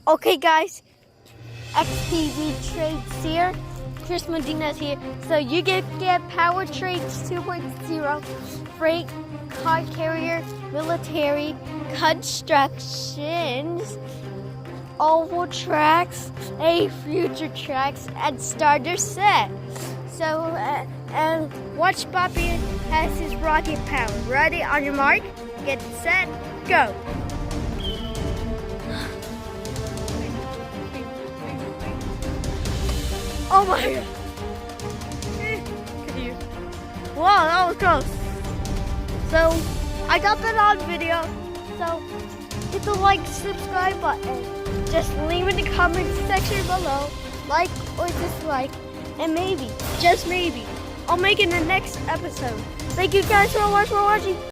Okay, guys, XTV Trades here. Chris Medina's here. So you get Power Trades 2.0, freight, car carrier, military, constructions, oval tracks, a future tracks, and starter set. So, and watch Bobby has his rocket power. Ready, on your mark, get set, go. Oh my god! Wow, that was close. So, I got that on video. So, hit the like, subscribe button. Just leave in the comment section below, like or dislike, and maybe, just maybe, I'll make it in the next episode. Thank you guys so much for watching.